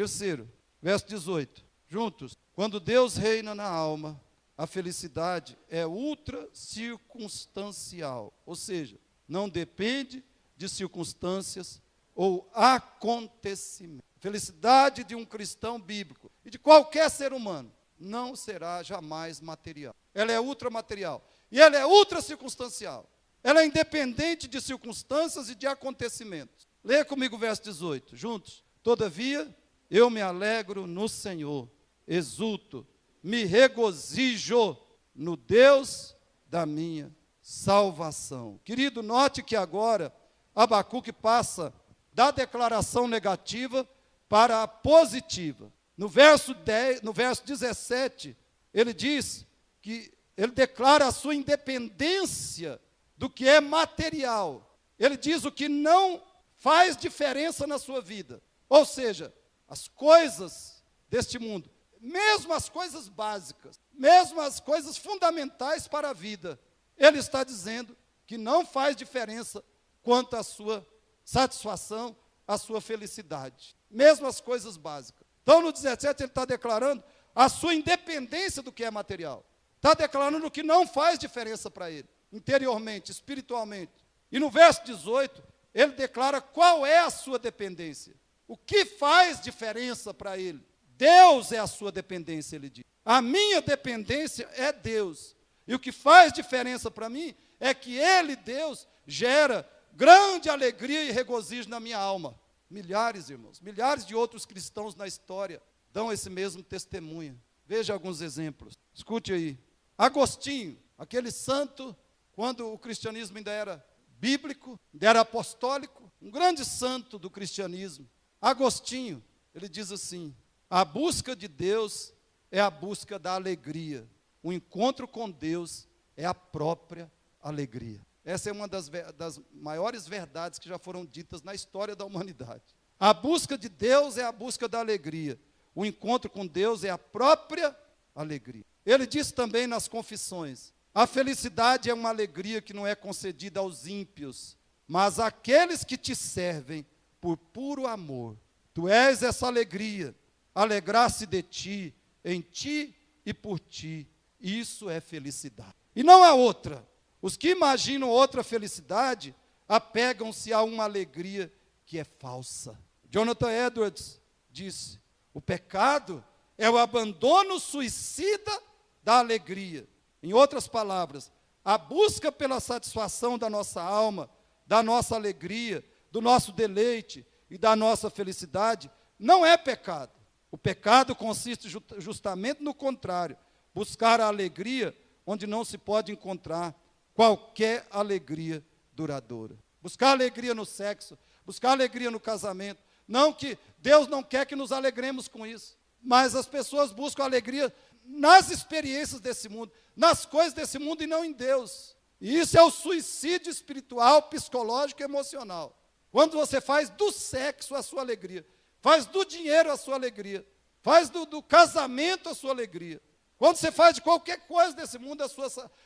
Terceiro, verso 18. Juntos. Quando Deus reina na alma, a felicidade é ultra circunstancial. Ou seja, não depende de circunstâncias ou acontecimentos. A felicidade de um cristão bíblico e de qualquer ser humano não será jamais material. Ela é ultramaterial. E ela é ultra circunstancial. Ela é independente de circunstâncias e de acontecimentos. Leia comigo o verso 18, juntos. Todavia, eu me alegro no Senhor, exulto, me regozijo no Deus da minha salvação. Querido, note que agora Abacuque passa da declaração negativa para a positiva. No verso 17, ele diz que ele declara a sua independência do que é material. Ele diz o que não faz diferença na sua vida. Ou seja, as coisas deste mundo, mesmo as coisas básicas, mesmo as coisas fundamentais para a vida, ele está dizendo que não faz diferença quanto à sua satisfação, à sua felicidade. Mesmo as coisas básicas. Então, no 17, ele está declarando a sua independência do que é material. Está declarando o que não faz diferença para ele, interiormente, espiritualmente. E no verso 18, ele declara qual é a sua dependência. O que faz diferença para ele? Deus é a sua dependência, ele diz. A minha dependência é Deus. E o que faz diferença para mim é que ele, Deus, gera grande alegria e regozijo na minha alma. Milhares, irmãos, milhares de outros cristãos na história dão esse mesmo testemunho. Veja alguns exemplos. Escute aí. Agostinho, aquele santo, quando o cristianismo ainda era bíblico, ainda era apostólico, um grande santo do cristianismo. Agostinho, ele diz assim: a busca de Deus é a busca da alegria. O encontro com Deus é a própria alegria. Essa é uma das maiores verdades que já foram ditas na história da humanidade. A busca de Deus é a busca da alegria. O encontro com Deus é a própria alegria. Ele diz também nas Confissões: a felicidade é uma alegria que não é concedida aos ímpios, mas àqueles que te servem por puro amor. Tu és essa alegria, alegrar-se de ti, em ti e por ti. Isso é felicidade. E não há outra. Os que imaginam outra felicidade apegam-se a uma alegria que é falsa. Jonathan Edwards disse: o pecado é o abandono suicida da alegria. Em outras palavras, a busca pela satisfação da nossa alma, da nossa alegria, do nosso deleite e da nossa felicidade não é pecado. O pecado consiste justamente no contrário, buscar a alegria onde não se pode encontrar qualquer alegria duradoura. Buscar alegria no sexo, buscar alegria no casamento. Não que Deus não quer que nos alegremos com isso, mas as pessoas buscam alegria nas experiências desse mundo, nas coisas desse mundo e não em Deus. E isso é o suicídio espiritual, psicológico e emocional. Quando você faz do sexo a sua alegria, faz do dinheiro a sua alegria, faz do casamento a sua alegria. Quando você faz de qualquer coisa desse mundo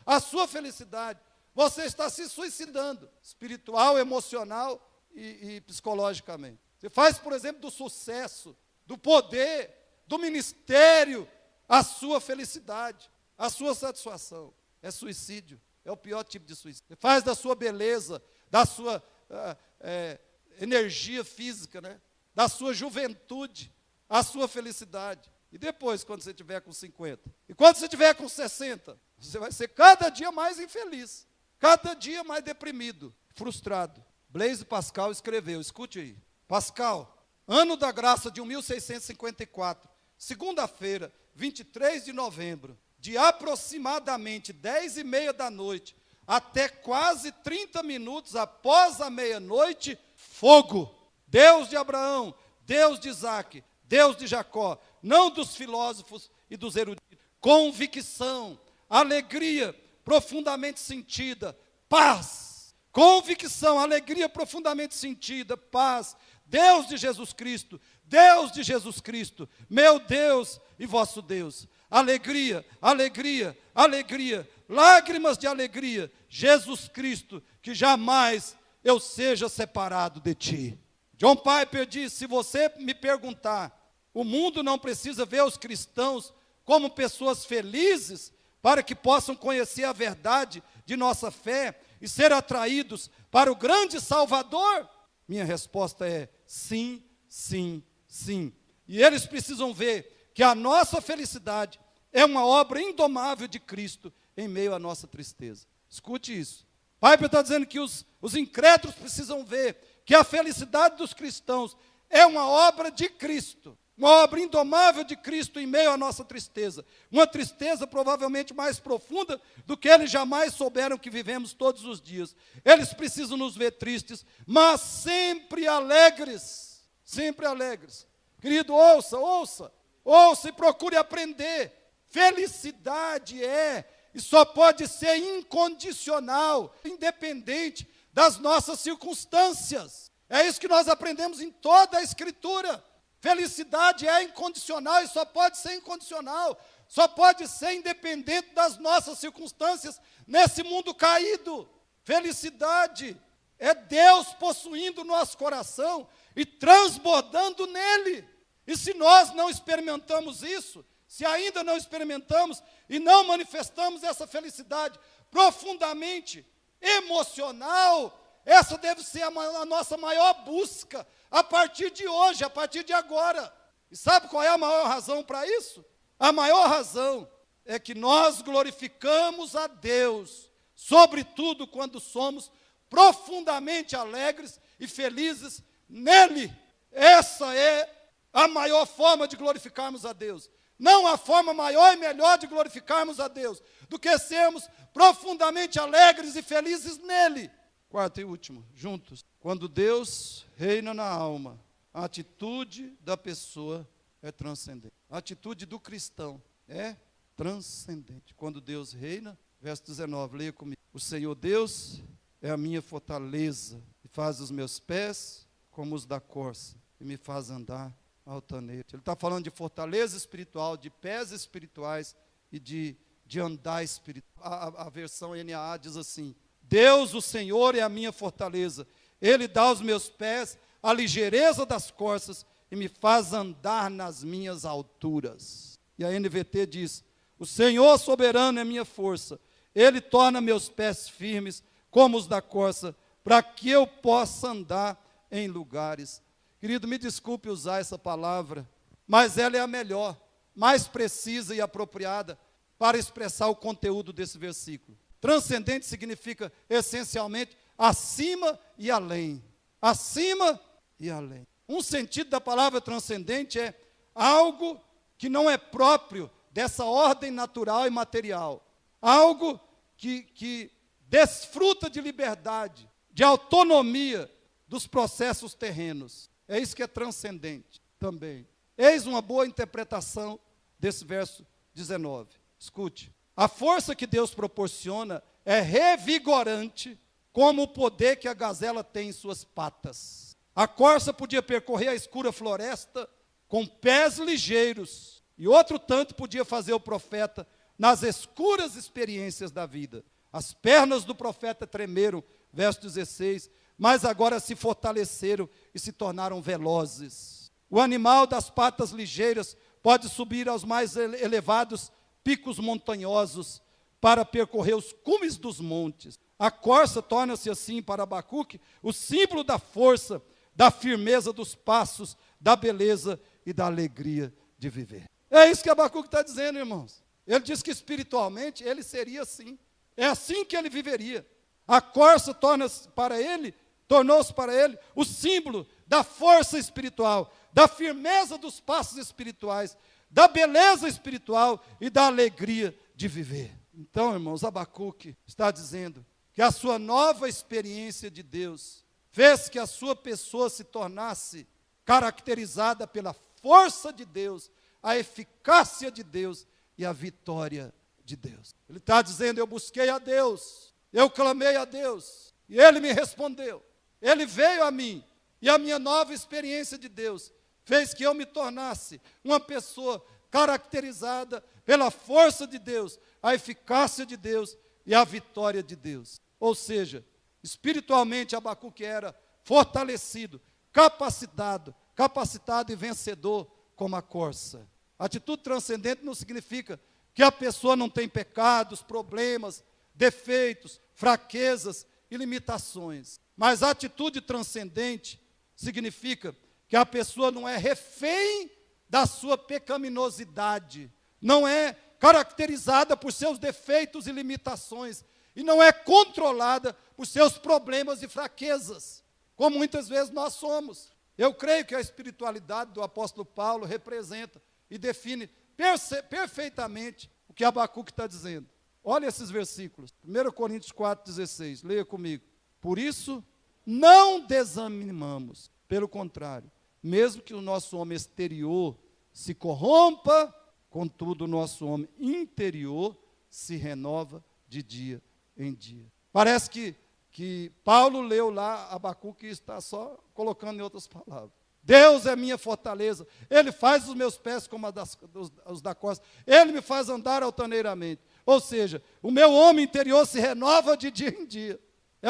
a sua felicidade, você está se suicidando, espiritual, emocional e psicologicamente. Você faz, por exemplo, do sucesso, do poder, do ministério, a sua felicidade, a sua satisfação. É suicídio, é o pior tipo de suicídio. Você faz da sua beleza, da sua energia física, né? Da sua juventude, a sua felicidade. E depois, quando você estiver com 50? E quando você estiver com 60? Você vai ser cada dia mais infeliz, cada dia mais deprimido, frustrado. Blaise Pascal escreveu, escute aí. Pascal, ano da graça de 1654, segunda-feira, 23 de novembro, de aproximadamente 10h30 da noite, até quase 30 minutos após a meia-noite, fogo. Deus de Abraão, Deus de Isaac, Deus de Jacó, não dos filósofos e dos eruditos. Convicção, alegria profundamente sentida, paz. Convicção, alegria profundamente sentida, paz. Deus de Jesus Cristo, meu Deus e vosso Deus. Alegria, alegria, alegria, lágrimas de alegria. Jesus Cristo, que jamais eu seja separado de ti. John Piper diz: se você me perguntar O mundo não precisa ver os cristãos como pessoas felizes para que possam conhecer a verdade de nossa fé e ser atraídos para o grande Salvador? Minha resposta é sim, sim, sim. E eles precisam ver que a nossa felicidade é uma obra indomável de Cristo em meio à nossa tristeza. Escute isso. Piper está dizendo que os incrédulos precisam ver que a felicidade dos cristãos é uma obra de Cristo, uma obra indomável de Cristo em meio à nossa tristeza. Uma tristeza provavelmente mais profunda do que eles jamais souberam que vivemos todos os dias. Eles precisam nos ver tristes, mas sempre alegres. Sempre alegres. Querido, ouça e procure aprender. Felicidade e só pode ser incondicional, independente das nossas circunstâncias. É isso que nós aprendemos em toda a Escritura. Felicidade é incondicional e só pode ser incondicional, só pode ser independente das nossas circunstâncias nesse mundo caído. Felicidade é Deus possuindo o nosso coração e transbordando nele. E se nós não experimentamos isso, se ainda não experimentamos e não manifestamos essa felicidade profundamente emocional, essa deve ser a nossa maior busca a partir de hoje, a partir de agora. E sabe qual é a maior razão para isso? A maior razão é que nós glorificamos a Deus, sobretudo quando somos profundamente alegres e felizes nele. Essa é a maior forma de glorificarmos a Deus. Não há forma maior e melhor de glorificarmos a Deus do que sermos profundamente alegres e felizes nele. Quarto e último, juntos. Quando Deus reina na alma, a atitude da pessoa é transcendente. A atitude do cristão é transcendente. Quando Deus reina, verso 19, leia comigo. O Senhor Deus é a minha fortaleza e faz os meus pés como os da corça e me faz andar altaneiro. Ele está falando de fortaleza espiritual, de pés espirituais e de andar espiritual. A versão NAA diz assim: Deus, o Senhor, é a minha fortaleza. Ele dá aos meus pés a ligeireza das corças e me faz andar nas minhas alturas. E a NVT diz: o Senhor soberano é minha força. Ele torna meus pés firmes como os da corça, para que eu possa andar em lugares. Querido, me desculpe usar essa palavra, mas ela é a melhor, mais precisa e apropriada para expressar o conteúdo desse versículo. Transcendente significa, essencialmente, acima e além. Acima e além. Um sentido da palavra transcendente é algo que não é próprio dessa ordem natural e material. Algo que desfruta de liberdade, de autonomia dos processos terrenos. É isso que é transcendente também. Eis uma boa interpretação desse verso 19. Escute. A força que Deus proporciona é revigorante, como o poder que a gazela tem em suas patas. A corça podia percorrer a escura floresta com pés ligeiros, e outro tanto podia fazer o profeta nas escuras experiências da vida. As pernas do profeta tremeram, verso 16, mas agora se fortaleceram e se tornaram velozes. O animal das patas ligeiras pode subir aos mais elevados picos montanhosos para percorrer os cumes dos montes. A corça torna-se assim para Abacuque o símbolo da força, da firmeza dos passos, da beleza e da alegria de viver. É isso que Abacuque está dizendo, irmãos. Ele diz que espiritualmente ele seria assim. É assim que ele viveria. A corça tornou-se para ele o símbolo da força espiritual, da firmeza dos passos espirituais, da beleza espiritual e da alegria de viver. Então, irmãos, Abacuque está dizendo que a sua nova experiência de Deus fez que a sua pessoa se tornasse caracterizada pela força de Deus, a eficácia de Deus e a vitória de Deus. Ele está dizendo: eu busquei a Deus, eu clamei a Deus, e Ele me respondeu. Ele veio a mim, e a minha nova experiência de Deus fez que eu me tornasse uma pessoa caracterizada pela força de Deus, a eficácia de Deus e a vitória de Deus. Ou seja, espiritualmente Abacuque era fortalecido, capacitado e vencedor como a corça. Atitude transcendente não significa que a pessoa não tem pecados, problemas, defeitos, fraquezas e limitações. Mas a atitude transcendente significa que a pessoa não é refém da sua pecaminosidade, não é caracterizada por seus defeitos e limitações, e não é controlada por seus problemas e fraquezas, como muitas vezes nós somos. Eu creio que a espiritualidade do apóstolo Paulo representa e define perfeitamente o que Abacuque está dizendo. Olha esses versículos. 1 Coríntios 4,16. Leia comigo. Por isso, não desanimamos. Pelo contrário, mesmo que o nosso homem exterior se corrompa, contudo o nosso homem interior se renova de dia em dia. Parece que Paulo leu lá Abacuque e está só colocando em outras palavras. Deus é minha fortaleza, Ele faz os meus pés como os da costa, Ele me faz andar altaneiramente. Ou seja, o meu homem interior se renova de dia em dia. É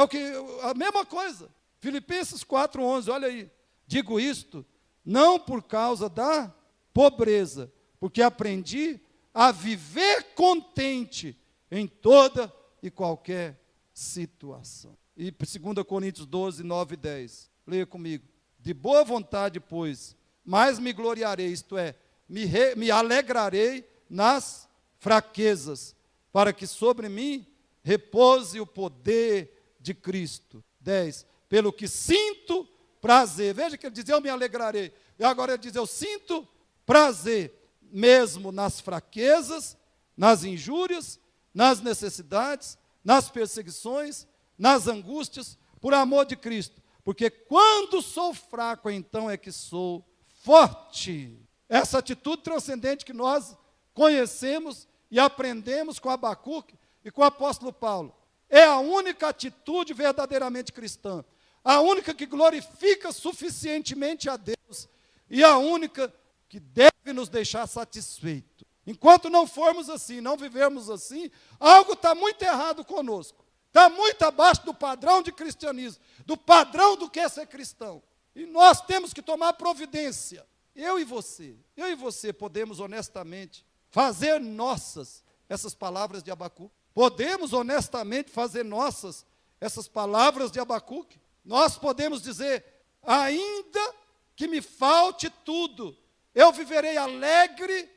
a mesma coisa. Filipenses 4,11, olha aí. Digo isto, não por causa da pobreza, porque aprendi a viver contente em toda e qualquer situação. E 2 Coríntios 12, 9 e 10. Leia comigo. De boa vontade, pois, mais me gloriarei, isto é, me alegrarei nas fraquezas, para que sobre mim repouse o poder de Cristo. 10. Pelo que sinto prazer. Veja que ele diz, eu me alegrarei. E agora ele diz, eu sinto prazer, mesmo nas fraquezas, nas injúrias, nas necessidades, nas perseguições, nas angústias, por amor de Cristo. Porque quando sou fraco, então é que sou forte. Essa atitude transcendente que nós conhecemos e aprendemos com Abacuque e com o apóstolo Paulo, é a única atitude verdadeiramente cristã, a única que glorifica suficientemente a Deus e a única que deve nos deixar satisfeitos. Enquanto não formos assim, não vivermos assim, algo está muito errado conosco. Está muito abaixo do padrão de cristianismo, do padrão do que é ser cristão. E nós temos que tomar providência. Eu e você podemos honestamente fazer nossas essas palavras de Abacuque. Podemos honestamente fazer nossas essas palavras de Abacuque. Nós podemos dizer, ainda que me falte tudo, eu viverei alegre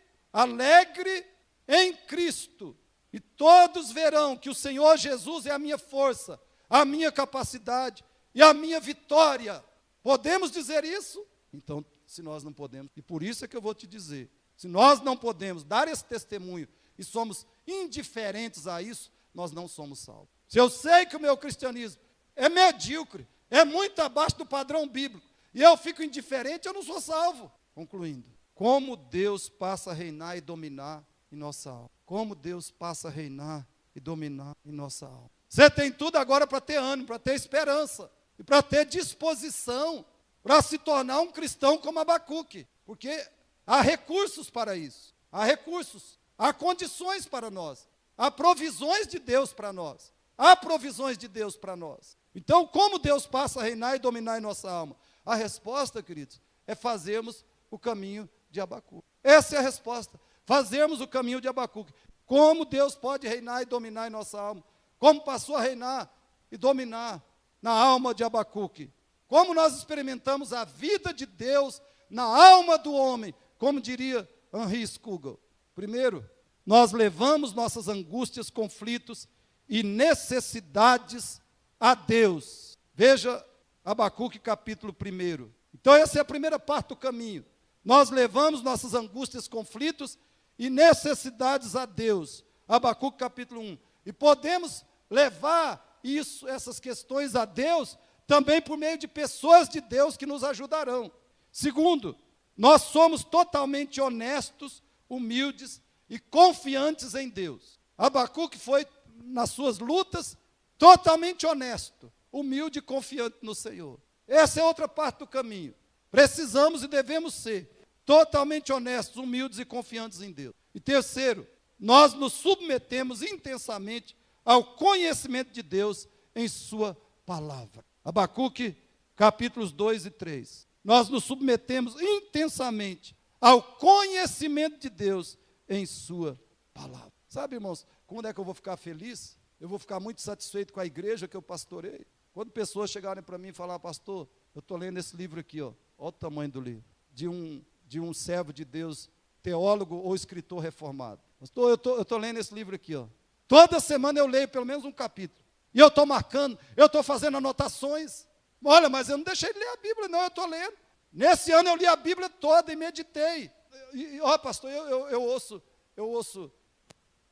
em Cristo. E todos verão que o Senhor Jesus é a minha força, a minha capacidade e a minha vitória. Podemos dizer isso? Então, se nós não podemos, e por isso é que eu vou te dizer, se nós não podemos dar esse testemunho e somos indiferentes a isso, nós não somos salvos. Se eu sei que o meu cristianismo é medíocre, é muito abaixo do padrão bíblico, e eu fico indiferente, eu não sou salvo. Concluindo, como Deus passa a reinar e dominar em nossa alma. Como Deus passa a reinar e dominar em nossa alma. Você tem tudo agora para ter ânimo, para ter esperança, e para ter disposição, para se tornar um cristão como Abacuque, porque há recursos para isso, há recursos, há condições para nós, há provisões de Deus para nós, há provisões de Deus para nós. Então, como Deus passa a reinar e dominar em nossa alma? A resposta, queridos, é fazermos o caminho de Abacuque. Essa é a resposta. Fazermos o caminho de Abacuque. Como Deus pode reinar e dominar em nossa alma? Como passou a reinar e dominar na alma de Abacuque? Como nós experimentamos a vida de Deus na alma do homem? Como diria Henri Scougal. Primeiro, nós levamos nossas angústias, conflitos e necessidades a Deus. Veja Abacuque capítulo 1. Então essa é a primeira parte do caminho. Nós levamos nossas angústias, conflitos e necessidades a Deus. Abacuque capítulo 1. E podemos levar essas questões a Deus também por meio de pessoas de Deus que nos ajudarão. Segundo, nós somos totalmente honestos, humildes e confiantes em Deus. Abacuque foi, nas suas lutas, totalmente honesto, humilde e confiante no Senhor. Essa é outra parte do caminho. Precisamos e devemos ser totalmente honestos, humildes e confiantes em Deus. E terceiro, nós nos submetemos intensamente ao conhecimento de Deus em sua palavra. Abacuque, capítulos 2 e 3. Nós nos submetemos intensamente ao conhecimento de Deus em sua palavra. Sabe, irmãos, quando é que eu vou ficar feliz? Eu vou ficar muito satisfeito com a igreja que eu pastorei. Quando pessoas chegarem para mim e falar, pastor, eu estou lendo esse livro aqui, ó, olha o tamanho do livro, de um servo de Deus, teólogo ou escritor reformado. Pastor, eu estou lendo esse livro aqui, ó. Toda semana eu leio pelo menos um capítulo. E eu estou marcando, eu estou fazendo anotações. Olha, mas eu não deixei de ler a Bíblia, não, eu estou lendo. Nesse ano eu li a Bíblia toda e meditei. Ó, pastor, eu ouço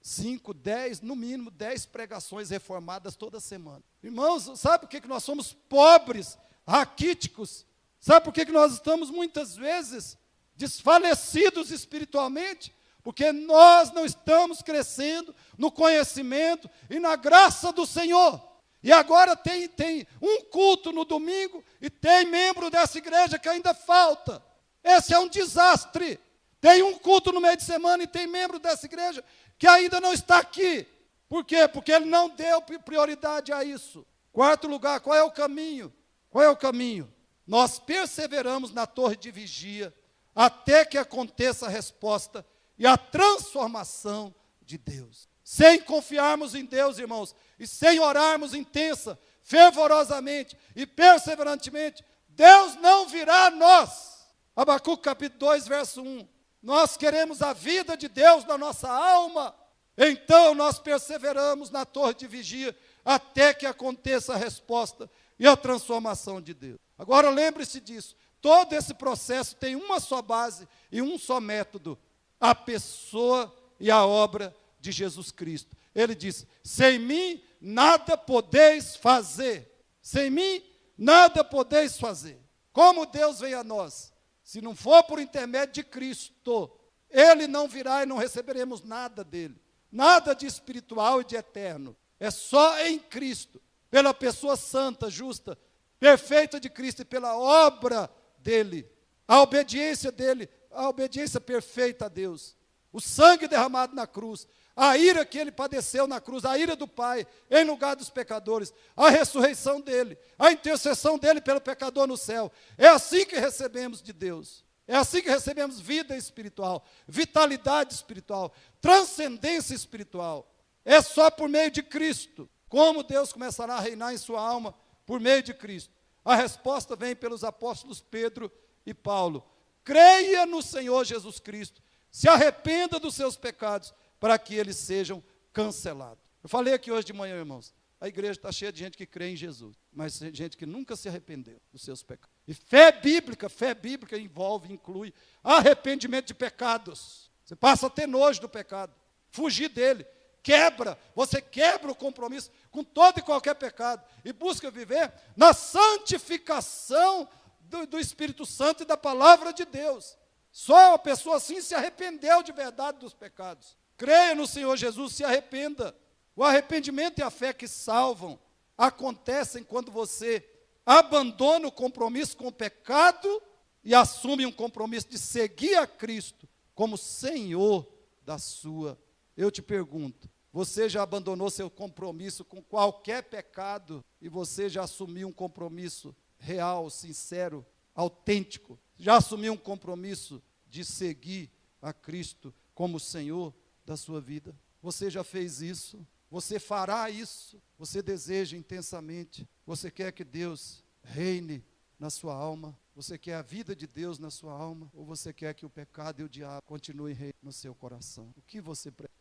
5, 10, no mínimo 10 pregações reformadas toda semana. Irmãos, sabe por que nós somos pobres, raquíticos? Sabe por que nós estamos muitas vezes desfalecidos espiritualmente? Porque nós não estamos crescendo no conhecimento e na graça do Senhor. E agora tem um culto no domingo e tem membro dessa igreja que ainda falta. Esse é um desastre. Tem um culto no meio de semana e tem membro dessa igreja que ainda não está aqui. Por quê? Porque ele não deu prioridade a isso. Quarto lugar, qual é o caminho? Qual é o caminho? Nós perseveramos na torre de vigia até que aconteça a resposta e a transformação de Deus. Sem confiarmos em Deus, irmãos, e sem orarmos intensa, fervorosamente e perseverantemente, Deus não virá a nós. Abacuque capítulo 2, verso 1. Nós queremos a vida de Deus na nossa alma, então nós perseveramos na torre de vigia até que aconteça a resposta e a transformação de Deus. Agora lembre-se disso, todo esse processo tem uma só base e um só método: a pessoa e a obra de Jesus Cristo. Ele disse, sem mim nada podeis fazer, sem mim nada podeis fazer. Como Deus vem a nós? Se não for por intermédio de Cristo, Ele não virá e não receberemos nada dele, nada de espiritual e de eterno. É só em Cristo, pela pessoa santa, justa, perfeita de Cristo e pela obra dele, a obediência dele, a obediência perfeita a Deus, o sangue derramado na cruz, a ira que ele padeceu na cruz, a ira do Pai, em lugar dos pecadores, a ressurreição dele, a intercessão dele pelo pecador no céu. É assim que recebemos de Deus. É assim que recebemos vida espiritual, vitalidade espiritual, transcendência espiritual. É só por meio de Cristo. Como Deus começará a reinar em sua alma por meio de Cristo? A resposta vem pelos apóstolos Pedro e Paulo. Creia no Senhor Jesus Cristo, se arrependa dos seus pecados, para que eles sejam cancelados. Eu falei aqui hoje de manhã, irmãos, a igreja está cheia de gente que crê em Jesus, mas gente que nunca se arrependeu dos seus pecados. E fé bíblica inclui arrependimento de pecados. Você passa a ter nojo do pecado, fugir dele, você quebra o compromisso com todo e qualquer pecado, e busca viver na santificação do Espírito Santo e da palavra de Deus. Só uma pessoa assim se arrependeu de verdade dos pecados. Creia no Senhor Jesus, se arrependa. O arrependimento e a fé que salvam acontecem quando você abandona o compromisso com o pecado e assume um compromisso de seguir a Cristo como Senhor da sua. Eu te pergunto, você já abandonou seu compromisso com qualquer pecado e você já assumiu um compromisso real, sincero, autêntico? Já assumiu um compromisso de seguir a Cristo como Senhor da sua vida? Você já fez isso? Você fará isso? Você deseja intensamente? Você quer que Deus reine na sua alma? Você quer a vida de Deus na sua alma? Ou você quer que o pecado e o diabo continuem reinando no seu coração? O que você prefere?